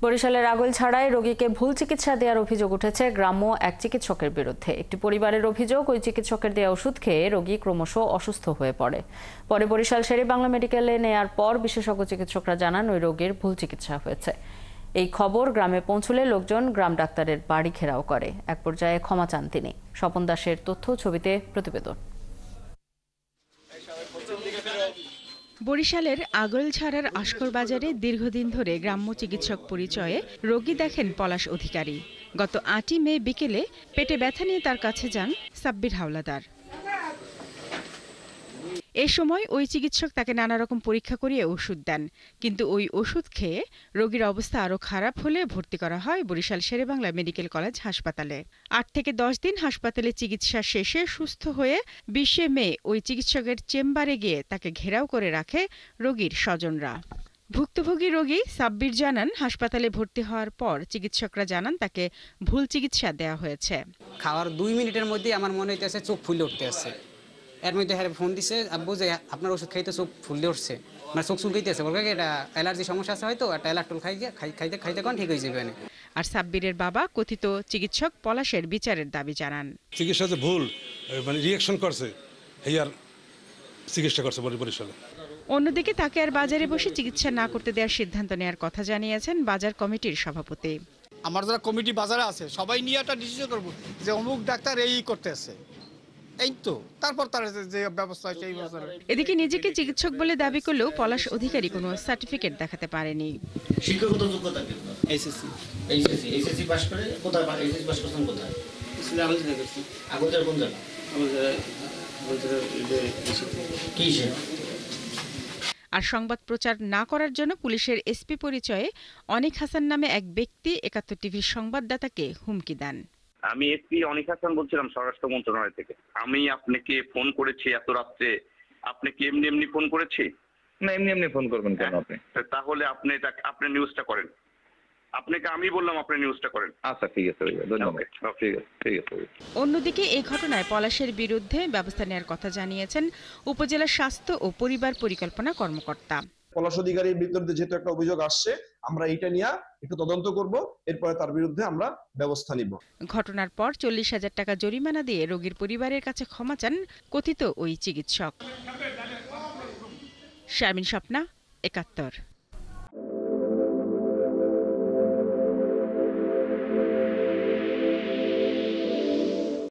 বরিশালের আগৈলঝাড়ায় রোগীকে ভুল চিকিৎসা দেওয়ার অভিযোগ উঠেছে গ্রাম্য এক চিকিৎসকের বিরুদ্ধে। একটি পরিবারের অভিযোগ, ওই চিকিৎসকের দেওয়া ওষুধ খেয়ে রোগী ক্রমশ অসুস্থ হয়ে পড়ে। পরে বরিশাল শের-ই-বাংলা মেডিকেলে নেয়ার পর বিশেষজ্ঞ চিকিৎসকরা জানান ওই রোগীর ভুল চিকিৎসা হয়েছে। এই খবর গ্রামে পৌঁছলে লোকজন গ্রাম ডাক্তারের বাড়ি ঘেরাও করে। এক পর্যায়ে ক্ষমা চান তিনি। স্বপন দাসের তথ্য, ছবিতে প্রতিবেদন। বরিশালের আগৈলঝাড়ার আশকর বাজারে দীর্ঘদিন ধরে গ্রাম্য চিকিৎসক পরিচয়ে রোগী দেখেন পলাশ অধিকারী। গত ৮ই মে বিকেলে পেটে ব্যথা নিয়ে তার কাছে যান সাব্বির হাওলাদার। এ সময় ওই চিকিৎসক তাকে নানা রকম পরীক্ষা করিয়ে ওষুধ দেন, কিন্তু ওই ওষুধ খেয়ে রোগীর অবস্থা আরও খারাপ হলে ভর্তি করা হয় বরিশাল শের-ই-বাংলা মেডিকেল কলেজ হাসপাতালে। ৮ থেকে ১০ দিন হাসপাতালে চিকিৎসা শেষে সুস্থ হয়ে ২০শে মে ওই চিকিৎসকের চেম্বারে গিয়ে তাকে ঘেরাও করে রাখে রোগীর স্বজনরা। ভুক্তভোগী রোগী সাব্বির জানান, হাসপাতালে ভর্তি হওয়ার পর চিকিৎসকরা জানান তাকে ভুল চিকিৎসা দেওয়া হয়েছে। খাওয়ার ২ মিনিটের মধ্যে আমার মনে হইতেছে চোখ ফুলে উঠতে আছে। এর মধ্যে হ্যাঁ ফোন দিছে, আব্বু যে আপনার ওষুধ খাইতে চোখ ফুলে উঠছে, মানে চোখ চুলকাইতেছে, বলবে এটা অ্যালার্জি সমস্যা আছে, হয়তো একটা অ্যালার্টল খাইতে কোন ঠিক হয়ে যাবে। আর সাব্বিরের বাবা কথিত চিকিৎসক পলাশের বিচারের দাবি জানান। চিকিৎসা যে ভুল, মানে রিঅ্যাকশন করছে, হেয়ার চিকিৎসা করছে বরিশালে। অন্যদিকে তাকে আর বাজারে বসে চিকিৎসা না করতে দেওয়ার সিদ্ধান্ত নেওয়ার কথা জানিয়েছেন বাজার কমিটির সভাপতি। আমার যারা কমিটি বাজারে আছে সবাই নিয়ে একটা ডিসিশন করবো যে অমুক ডাক্তার এই করতেছে, এই তো তারপর তার যে ব্যবস্থা হয় সেই ব্যবস্থা। এদিকে নিজেকে চিকিৎসক বলে দাবি করলেও পলাশ অধিকারী কোনো সার্টিফিকেট দেখাতে পারেনি। শিক্ষাগত যোগ্যতা কি? এইচএসসি পাস করে কোথায়? এইচএসসি পাস করছেন কোথায়? আগরতলা কোন জায়গা? কিসে? আর সংবাদ প্রচার না করার জন্য পুলিশের এসপি পরিচয়ে অনিক হাসান নামে এক ব্যক্তি ৭১ টিভির সংবাদদাতাকে হুমকি দেন। আমি এসপি অনিক হাসান বলছিলাম, স্বরাষ্ট্র মন্ত্রণালয় থেকে। আমি আপনাকে ফোন করেছি এত রাত্রে, আপনি কি এমনি ফোন করেছি? না, এমনি ফোন করবেন কেন আপনি? তাহলে আপনি নিউজটা করেন। আপনাকে আমি বললাম আপনি নিউজটা করেন। আচ্ছা, ঠিক আছে, ধন্যবাদ। ঠিক আছে। অন্যদিকে এই ঘটনায় পলাশের বিরুদ্ধে ব্যবস্থা নেওয়ার কথা জানিয়েছেন উপজেলা স্বাস্থ্য ও পরিবার পরিকল্পনা কর্মকর্তা। পলাশ অধিকারীর বিরুদ্ধে যেহেতু একটা অভিযোগ আসছে, আমরা এইটা নিয়ে একটু তদন্ত করব, এরপরে তার বিরুদ্ধে আমরা ব্যবস্থা নিব। ঘটনার পর ৪০,০০০ টাকা জরিমানা দিয়ে রোগীর পরিবারের কাছে ক্ষমা চান কথিত ওই চিকিৎসক। শারমিন স্বপ্না, ৭১।